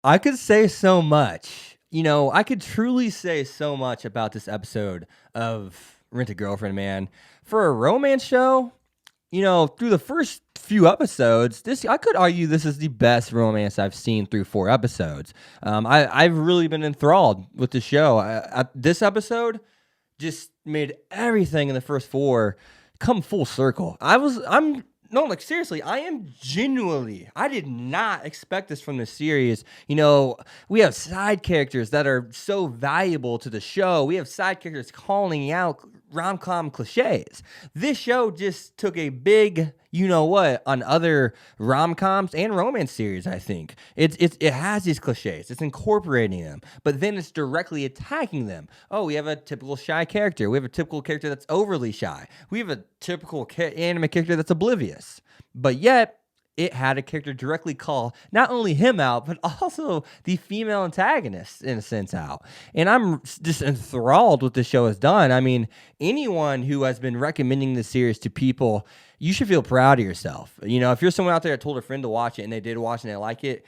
I could say so much. I could truly say so much about this episode of Rent a Girlfriend, man. For a romance show, through the first few episodes, this I could argue this is the best romance I've seen through 4 episodes. I've really been enthralled with the show. This episode just made everything in the first 4 come full circle. I'm no, like seriously, I am genuinely. I did not expect this from the series. We have side characters that are so valuable to the show. We have side characters calling out rom-com cliches. This show just took a big, what, on other rom-coms and romance series, I think. It has these cliches. It's incorporating them, but then it's directly attacking them. Oh, we have a typical shy character. We have a typical character that's overly shy. We have a typical anime character that's oblivious. But yet, it had a character directly call not only him out, but also the female antagonist, in a sense, out. And I'm just enthralled with the show has done. I mean, anyone who has been recommending this series to people, you should feel proud of yourself. If you're someone out there that told a friend to watch it and they did watch and they like it,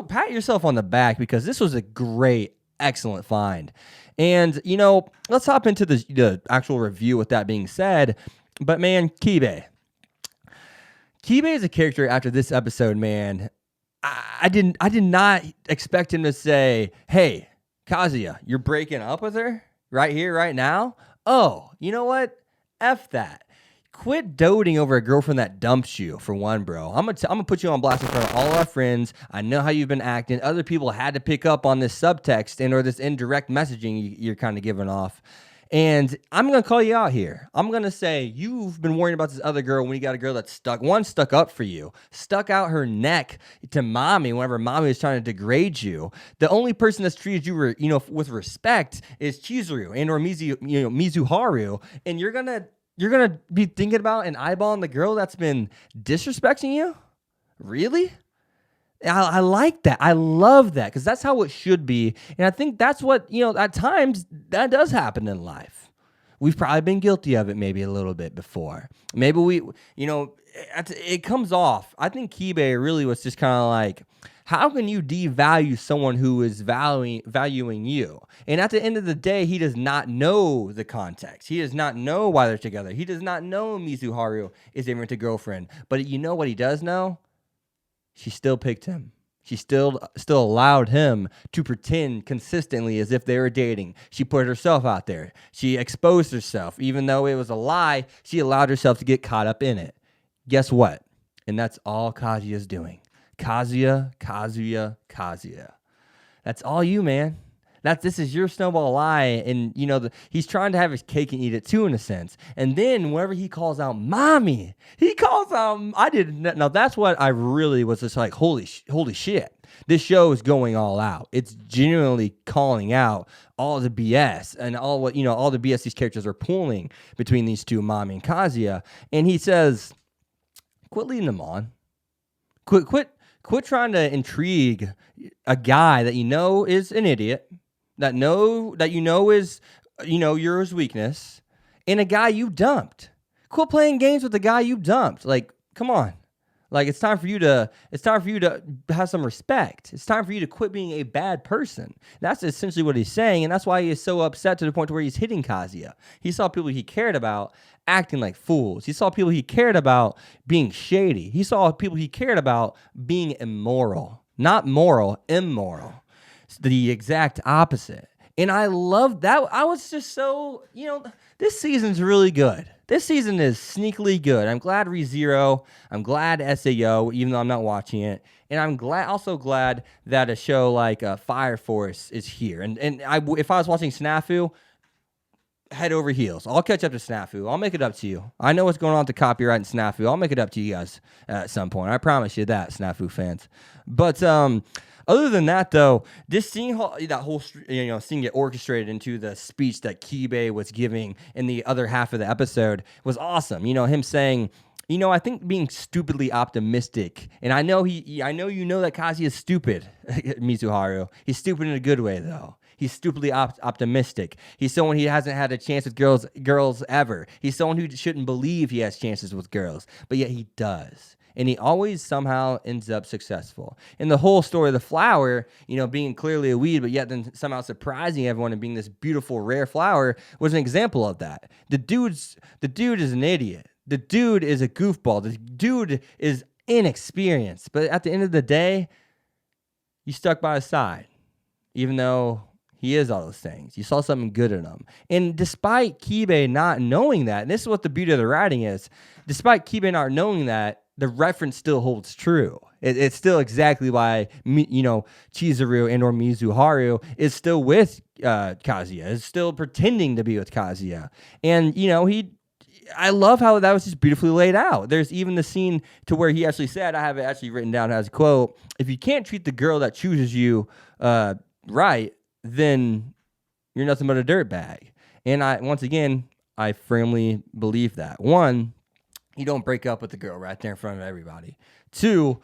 pat yourself on the back because this was a great, excellent find. And, let's hop into the actual review with that being said. But man, Kibe is a character after this episode, man. I did not expect him to say, "Hey, Kazuya, you're breaking up with her right here, right now." Oh, you know what? F that. Quit doting over a girlfriend that dumped you, for one, bro. I'm gonna put you on blast in front of all our friends. I know how you've been acting. Other people had to pick up on this subtext or this indirect messaging you're kind of giving off. And I'm going to call you out here. I'm going to say you've been worrying about this other girl when you got a girl that's stuck up for you, stuck out her neck to mommy whenever mommy was trying to degrade you. The only person that's treated you, with respect is Chizuru and or Mizuharu. And you're going to be thinking about and eyeballing the girl that's been disrespecting you? Really? I like that. I love that because that's how it should be. And I think that's what, at times that does happen in life. We've probably been guilty of it maybe a little bit before. Maybe it comes off. I think Kibe really was just kind of like, how can you devalue someone who is valuing you? And at the end of the day, he does not know the context. He does not know why they're together. He does not know Mizuharu is a rented girlfriend. But you know what he does know? She still picked him. She still allowed him to pretend consistently as if they were dating. She put herself out there. She exposed herself. Even though it was a lie, she allowed herself to get caught up in it. Guess what? And that's all Kazuya's doing. Kazuya. That's all you, man. This is your snowball lie, and he's trying to have his cake and eat it too, in a sense. And then whenever he calls out mommy, he calls out. Now that's what I really was just like, holy shit! This show is going all out. It's genuinely calling out all the BS and all the BS these characters are pulling between these two, mommy and Kazuya. And he says, "Quit leading them on. Quit trying to intrigue a guy that is an idiot." That is, you're his weakness, and a guy you dumped. Quit playing games with the guy you dumped. Like, come on. Like, it's time for you to have some respect. It's time for you to quit being a bad person. That's essentially what he's saying, and that's why he is so upset to the point where he's hitting Kazuya. He saw people he cared about acting like fools. He saw people he cared about being shady. He saw people he cared about being immoral. Not moral, immoral. The exact opposite. And I love that. I was just so, this season's really good. This season is sneakily good. I'm glad ReZero. I'm glad SAO, even though I'm not watching it. And I'm also glad that a show like Fire Force is here. And if I was watching Snafu, head over heels. I'll catch up to Snafu. I'll make it up to you. I know what's going on with the copyright in Snafu. I'll make it up to you guys at some point. I promise you that, Snafu fans. But other than that, though, just seeing that whole scene get orchestrated into the speech that Kibe was giving in the other half of the episode was awesome. Him saying, I think being stupidly optimistic, and I know that Kazuya is stupid, Mizuharu. He's stupid in a good way, though. He's stupidly optimistic. He's someone he hasn't had a chance with girls ever. He's someone who shouldn't believe he has chances with girls, but yet he does. and he always somehow ends up successful. And the whole story of the flower, being clearly a weed, but yet then somehow surprising everyone and being this beautiful, rare flower was an example of that. The dude is an idiot. The dude is a goofball. The dude is inexperienced. But at the end of the day, you stuck by his side, even though he is all those things. You saw something good in him. And despite Kibe not knowing that, and this is what the beauty of the writing is, despite Kibe not knowing that, the reference still holds true. It's still exactly why, Chizuru and or Mizuharu is still with Kazuya, is still pretending to be with Kazuya. And, I love how that was just beautifully laid out. There's even the scene to where he actually said, I have it actually written down as a quote, if you can't treat the girl that chooses you right, then you're nothing but a dirtbag. And I firmly believe that. One, you don't break up with the girl right there in front of everybody. Two,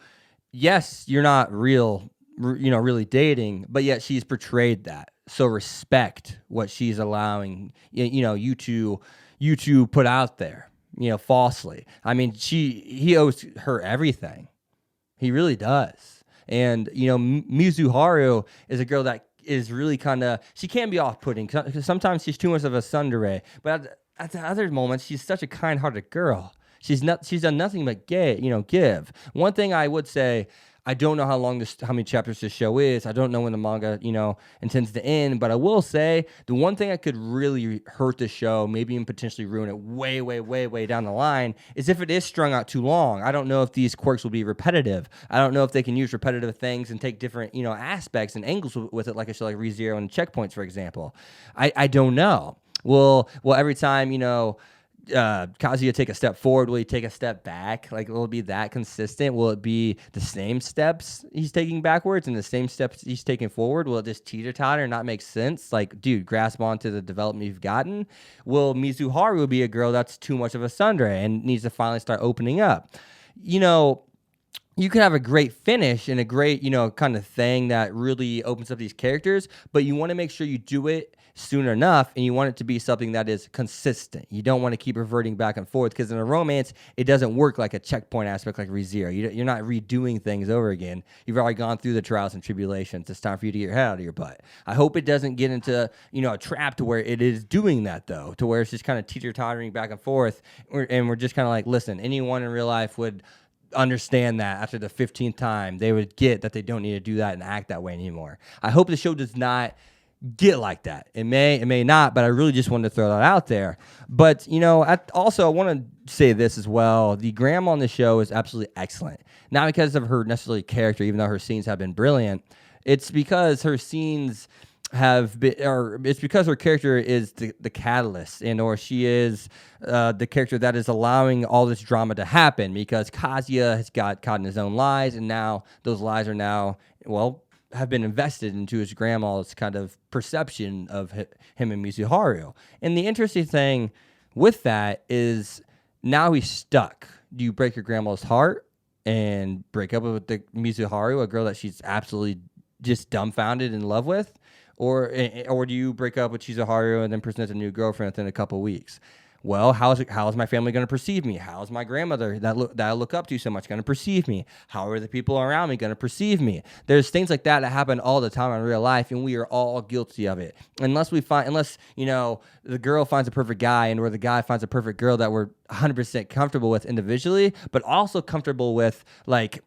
yes, you're not really dating, but yet she's portrayed that. So respect what she's allowing, you to put out there, falsely. I mean, he owes her everything. He really does. And, Mizuharu is a girl that is really she can be off-putting. Sometimes she's too much of a tsundere, but at the other moments, she's such a kind-hearted girl. She's done nothing but give. One thing I would say, I don't know how many chapters this show is. I don't know when the manga, intends to end, but I will say the one thing that could really hurt the show, maybe even potentially ruin it way, way, way, way down the line, is if it is strung out too long. I don't know if these quirks will be repetitive. I don't know if they can use repetitive things and take different, aspects and angles with it, like a show like ReZero and Checkpoints, for example. I don't know. Well, every time, Kazuya take a step forward, will he take a step back? Like, will it be that consistent? Will it be the same steps he's taking backwards and the same steps he's taking forward? Will it just teeter-totter and not make sense? Like, dude, grasp onto the development you've gotten. Will Mizuharu be a girl that's too much of a tsundere and needs to finally start opening up? You could have a great finish and a great, kind of thing that really opens up these characters, but you want to make sure you do it soon enough, and you want it to be something that is consistent. You don't want to keep reverting back and forth, because in a romance, it doesn't work like a checkpoint aspect like ReZero. You're not redoing things over again. You've already gone through the trials and tribulations. It's time for you to get your head out of your butt. I hope it doesn't get into, a trap to where it is doing that, though, to where it's just kind of teeter-tottering back and forth, and we're just kind of like, listen, anyone in real life would understand that after the 15th time. They would get that they don't need to do that and act that way anymore. I hope the show does not get like that. It may not, but I really just wanted to throw that out there. But, I want to say this as well. The grandma on the show is absolutely excellent. Not because of her necessarily character, even though her scenes have been brilliant. It's because her scenes it's because her character is the catalyst, or she is the character that is allowing all this drama to happen, because Kazuya has got caught in his own lies, and now those lies are have been invested into his grandma's kind of perception of him and Mizuharu. And the interesting thing with that is now he's stuck. Do you break your grandma's heart and break up with the Mizuharu, a girl that she's absolutely just dumbfounded in love with? Or do you break up with Chizuharu and then present a new girlfriend within a couple of weeks? Well, how is my family going to perceive me? How is my grandmother that I look up to so much going to perceive me? How are the people around me going to perceive me? There's things like that happen all the time in real life, and we are all guilty of it. Unless the girl finds a perfect guy, or the guy finds a perfect girl that we're 100% comfortable with individually, but also comfortable with, like,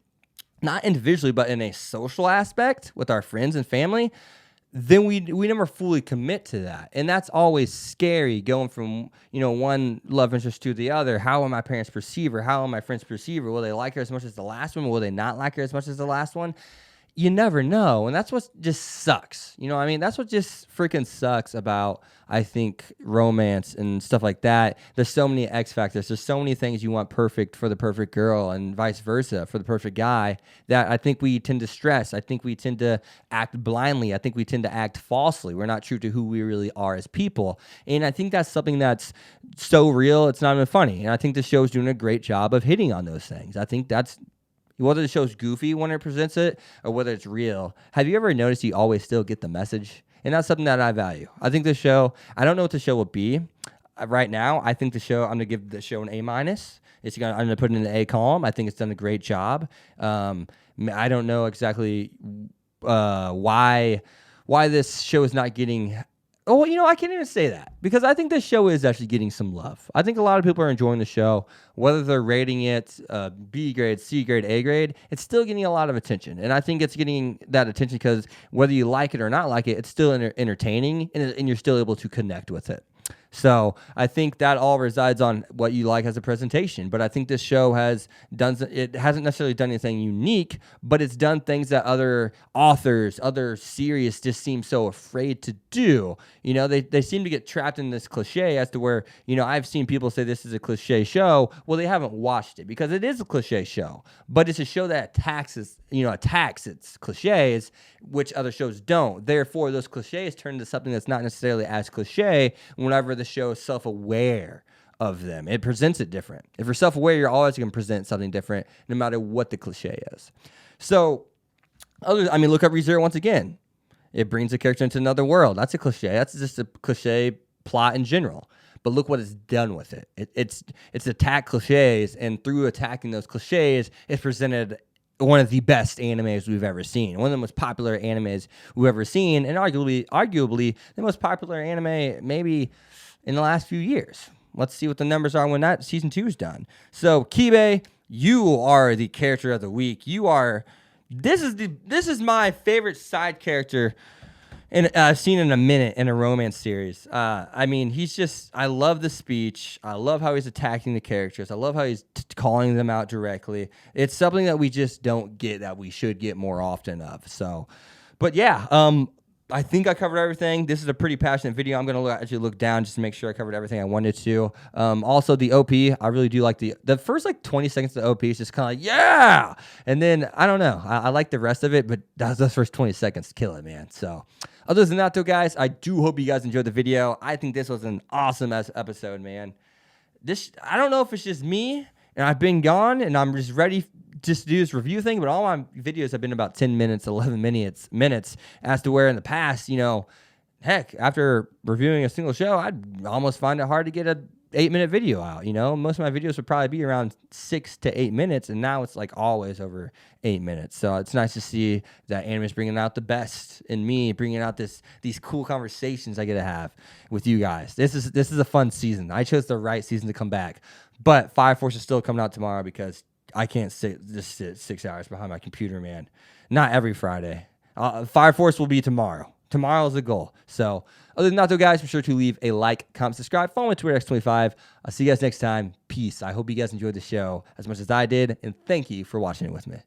not individually, but in a social aspect with our friends and family, then we never fully commit to that. And that's always scary, going from, one love interest to the other. How will my parents perceive her? How will my friends perceive her? Will they like her as much as the last one? Will they not like her as much as the last one? You never know. And that's what just sucks. That's what just freaking sucks about, I think, romance and stuff like that. There's so many X factors. There's so many things you want perfect for the perfect girl, and vice versa for the perfect guy, that I think we tend to stress. I think we tend to act blindly. I think we tend to act falsely. We're not true to who we really are as people. And I think that's something that's so real, it's not even funny. And I think the show's doing a great job of hitting on those things. I think that's, whether the show's goofy when it presents it or whether it's real. Have you ever noticed you always still get the message? And that's something that I value. I think the show, I don't know what the show will be right now. I think I'm going to give the show an A-. I'm going to put it in the A column. I think it's done a great job. I don't know exactly why this show is not getting. Oh, I can't even say that because I think this show is actually getting some love. I think a lot of people are enjoying the show, whether they're rating it B grade, C grade, A grade. It's still getting a lot of attention, and I think it's getting that attention because whether you like it or not like it, it's still entertaining, and you're still able to connect with it. So I think that all resides on what you like as a presentation. But I think this show it hasn't necessarily done anything unique, but it's done things that other authors, other series just seem so afraid to do. They seem to get trapped in this cliche as to where, I've seen people say this is a cliche show. Well, they haven't watched it because it is a cliche show, but it's a show that attacks its cliches, which other shows don't. Therefore, those cliches turn into something that's not necessarily as cliche whenever the show is self-aware of them. It presents it different. If you're self-aware, you're always going to present something different no matter what the cliche is. So, look up ReZero once again. It brings a character into another world. That's a cliche. That's just a cliche plot in general. But look what it's done with it. It's attacked cliches, and through attacking those cliches, it's presented one of the best animes we've ever seen. One of the most popular animes we've ever seen, and arguably the most popular anime maybe in the last few years. Let's see what the numbers are when that season 2 is done. So, Kibe, you are the character of the week. This is my favorite side character I've seen in a minute in a romance series. I love the speech. I love how he's attacking the characters. I love how he's calling them out directly. It's something that we just don't get that we should get more often of. So, but yeah, I think I covered everything. This is a pretty passionate video. I'm going to actually look down just to make sure I covered everything I wanted to. Also, the OP, I really do like the first 20 seconds of the OP is just kind of like, yeah! And then, I don't know. I like the rest of it, but those first 20 seconds kill it, man. So, other than that, though, guys, I do hope you guys enjoyed the video. I think this was an awesome episode, man. I don't know if it's just me, and I've been gone, and I'm just ready just to do this review thing, but all my videos have been about 10 minutes, 11 minutes, as to where in the past, heck, after reviewing a single show, I'd almost find it hard to get a 8-minute video out. Most of my videos would probably be around 6 to 8 minutes, and now it's always over 8 minutes. So it's nice to see that anime is bringing out the best in me, bringing out these cool conversations I get to have with you guys. This is a fun season. I chose the right season to come back, but Fire Force is still coming out tomorrow because I can't sit 6 hours behind my computer, man. Not every Friday. Fire Force will be tomorrow. Tomorrow is the goal. So, other than that, though, guys, be sure to leave a like, comment, subscribe, follow me on Twitter, X25. I'll see you guys next time. Peace. I hope you guys enjoyed the show as much as I did, and thank you for watching it with me.